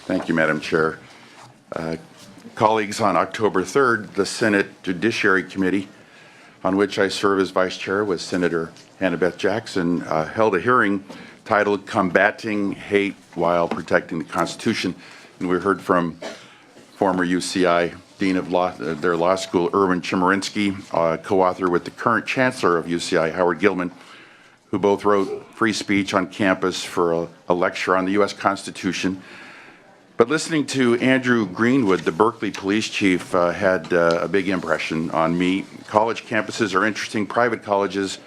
Thank you, Madam Chair. Colleagues, on October 3rd, the Senate Judiciary Committee, on which I serve as Vice Chair with Senator Hannah Beth Jackson, held a hearing titled Combating Hate While Protecting the Constitution. And we heard from former UCI Dean of their law school, Erwin Chemerinsky, co-author with the current Chancellor of UCI, Howard Gilman, who both wrote Free Speech on Campus for a lecture on the U.S. Constitution. But listening to Andrew Greenwood, the Berkeley police chief, had a big impression on me. College campuses are interesting. Private colleges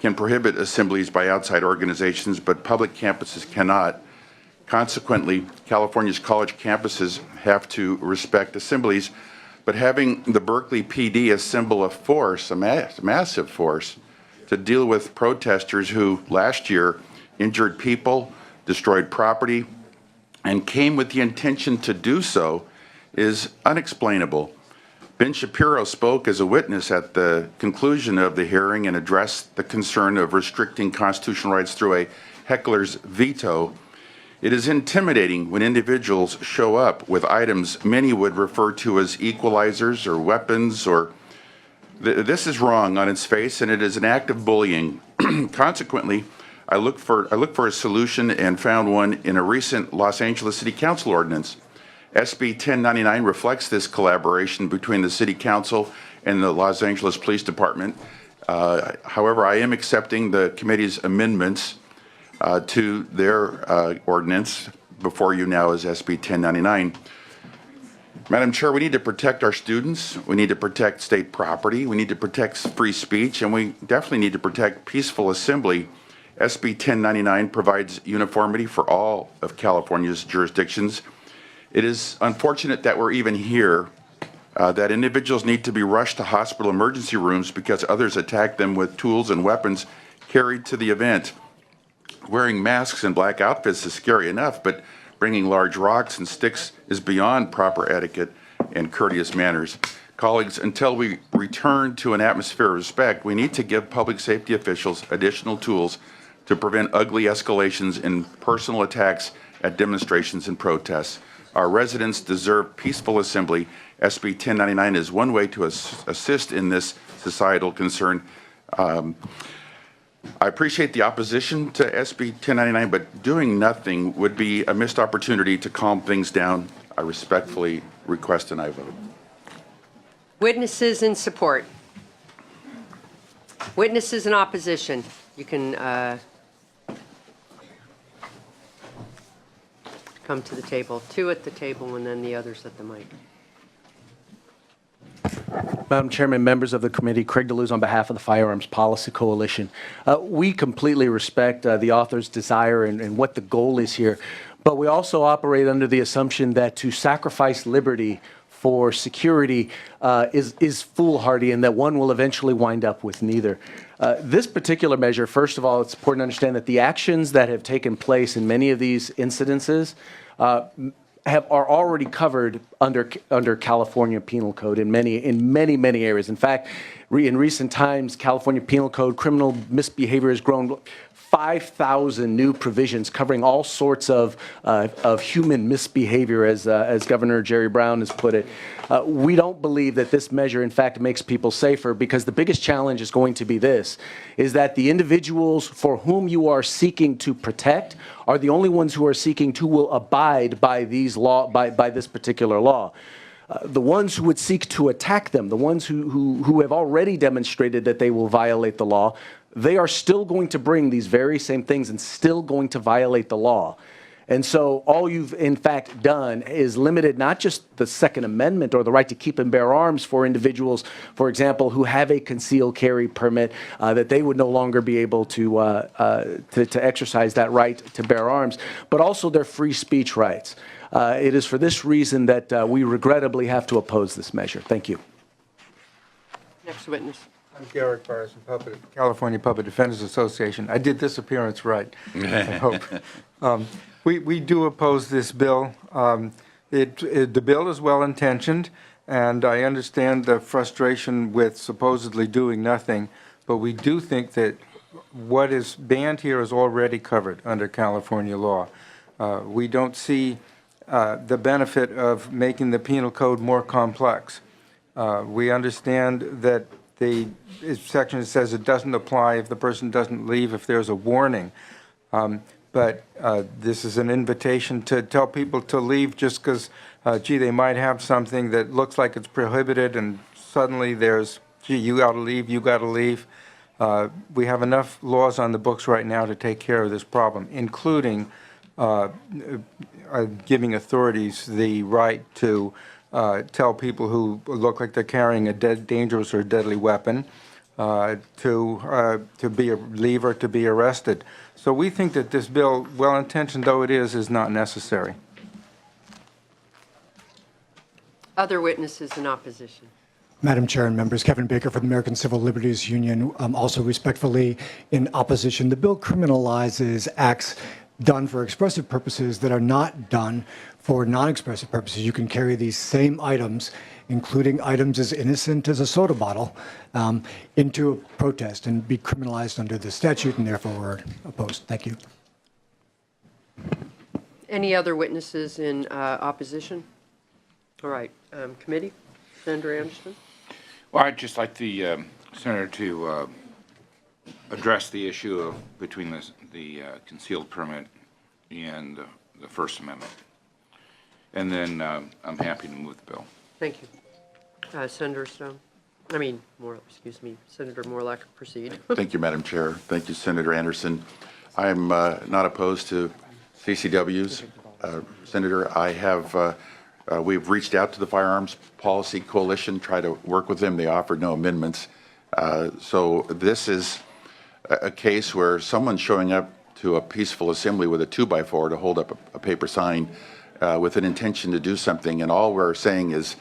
can prohibit assemblies by outside organizations, but public campuses cannot. Consequently, California's college campuses have to respect assemblies, but having the Berkeley PD assemble a force, a massive force, to deal with protesters who last year injured people, destroyed property, and came with the intention to do so is unexplainable. Ben Shapiro spoke as a witness at the conclusion of the hearing and addressed the concern of restricting constitutional rights through a heckler's veto. It is intimidating when individuals show up with items many would refer to as equalizers or weapons, or this is wrong on its face, and it is an act of bullying. Consequently, I looked for a solution and found one in a recent Los Angeles City Council ordinance. SB 1099 reflects this collaboration between the City Council and the Los Angeles Police Department. However, I am accepting the committee's amendments to their ordinance before you now as SB 1099. Madam Chair, we need to protect our students, we need to protect state property, we need to protect free speech, and we definitely need to protect peaceful assembly. SB 1099 provides uniformity for all of California's jurisdictions. It is unfortunate that we're even here, that individuals need to be rushed to hospital emergency rooms because others attack them with tools and weapons carried to the event. Wearing masks and black outfits is scary enough, but bringing large rocks and sticks is beyond proper etiquette and courteous manners. Colleagues, until we return to an atmosphere of respect, we need to give public safety officials additional tools to prevent ugly escalations in personal attacks at demonstrations and protests. Our residents deserve peaceful assembly. SB 1099 is one way to assist in this societal concern. I appreciate the opposition to SB 1099, but doing nothing would be a missed opportunity to calm things down. I respectfully request an aye vote. Witnesses in support. Witnesses in opposition. You can come to the table. Two at the table and then the others at the mic. Madam Chairman, members of the committee, Craig DeLuz on behalf of the Firearms Policy Coalition. We completely respect the author's desire and what the goal is here, but we also operate under the assumption that to sacrifice liberty for security is foolhardy and that one will eventually wind up with neither. This particular measure, first of all, it's important to understand that the actions that have taken place in many of these incidences are already covered under California Penal Code in many areas. In fact, in recent times, California Penal Code criminal misbehavior has grown 5,000 new provisions covering all sorts of human misbehavior, as Governor Jerry Brown has put it. We don't believe that this measure, in fact, makes people safer, because the biggest challenge is going to be this, is that the individuals for whom you are seeking to protect are the only ones who are seeking to will abide by these by this particular law. The ones who would seek to attack them, the ones who have already demonstrated that they will violate the law, they are still going to bring these very same things and still going to violate the law. And so all you've in fact done is limited not just the Second Amendment or the right to keep and bear arms for individuals, for example, who have a concealed carry permit, that they would no longer be able to exercise that right to bear arms, but also their free speech rights. It is for this reason that we regrettably have to oppose this measure. Thank you. Next witness. I'm Garrick Patterson, California Public Defenders Association. I did this appearance right, I hope. We do oppose this bill. The bill is well-intentioned, and I understand the frustration with supposedly doing nothing, but we do think that what is banned here is already covered under California law. We don't see the benefit of making the penal code more complex. We understand that the section says it doesn't apply if the person doesn't leave if there's a warning. But this is an invitation to tell people to leave just because, gee, they might have something that looks like it's prohibited and suddenly there's, gee, you got to leave, you got to leave. We have enough laws on the books right now to take care of this problem, including giving authorities the right to tell people who look like they're carrying a dangerous or deadly weapon to leave or to be arrested. So we think that this bill, well-intentioned though it is not necessary. Other witnesses in opposition? Madam Chair and members, Kevin Baker for the American Civil Liberties Union. Also respectfully in opposition. The bill criminalizes acts done for expressive purposes that are not done for non-expressive purposes. You can carry these same items, including items as innocent as a soda bottle, into a protest and be criminalized under the statute, and therefore we're opposed. Thank you. Any other witnesses in opposition? All right, committee, Senator Anderson? Well, I'd just like the Senator to address the issue of between the concealed permit and the First Amendment. And then I'm happy to move the bill. Thank you. Senator Stone? Senator Morlock, proceed. Thank you, Madam Chair. Thank you, Senator Anderson. I'm not opposed to CCWs. Senator, I have, we've reached out to the Firearms Policy Coalition, tried to work with them. They offered no amendments. So this is a case where someone's showing up to a peaceful assembly with a 2x4 to hold up a paper sign with an intention to do something. And all we're saying is,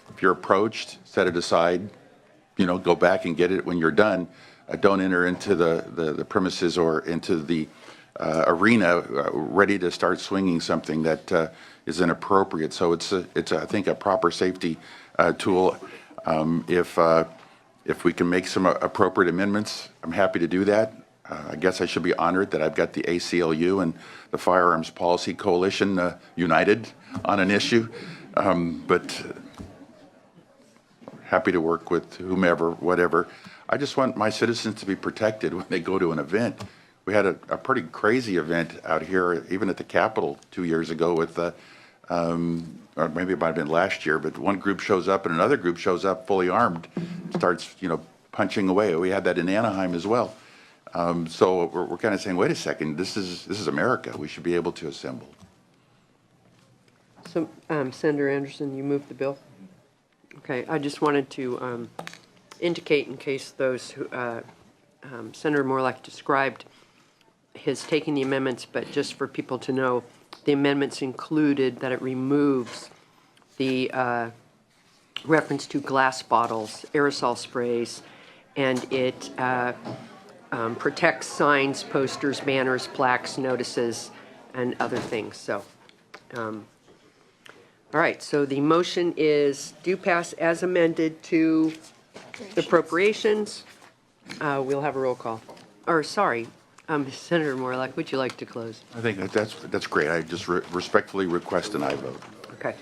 if you're approached, set it aside, go back and get it when you're done. Don't enter into the premises or into the arena ready to start swinging something that is inappropriate. So it's I think a proper safety tool. If we can make some appropriate amendments, I'm happy to do that. I guess I should be honored that I've got the ACLU and the Firearms Policy Coalition united on an issue. But happy to work with whomever, whatever. I just want my citizens to be protected when they go to an event. We had a pretty crazy event out here, even at the Capitol 2 years ago with, or maybe it might have been last year, but one group shows up and another group shows up fully armed, starts, punching away. We had that in Anaheim as well. So we're kind of saying, wait a second, this is America. We should be able to assemble. So, Senator Anderson, you moved the bill? Okay, I just wanted to indicate, in case those who, Senator Morlock described his taking the amendments, but just for people to know, the amendments included that it removes the reference to glass bottles, aerosol sprays, and it protects signs, posters, banners, plaques, notices, and other things. So, all right, so the motion is do pass as amended to the appropriations. We'll have a roll call. Or, sorry, Senator Morlock, would you like to close? I think that's great. I just respectfully request an aye vote. Okay.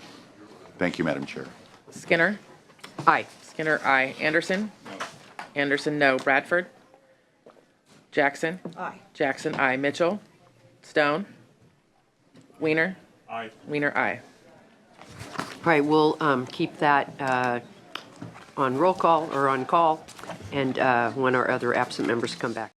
Thank you, Madam Chair. Skinner? Aye. Skinner, aye. Anderson? No. Anderson, no. Bradford? Jackson? Aye. Jackson, aye. Mitchell? Stone? Weiner? Aye. Weiner, aye. All right, we'll keep that on roll call or on call, and when our other absent members come back.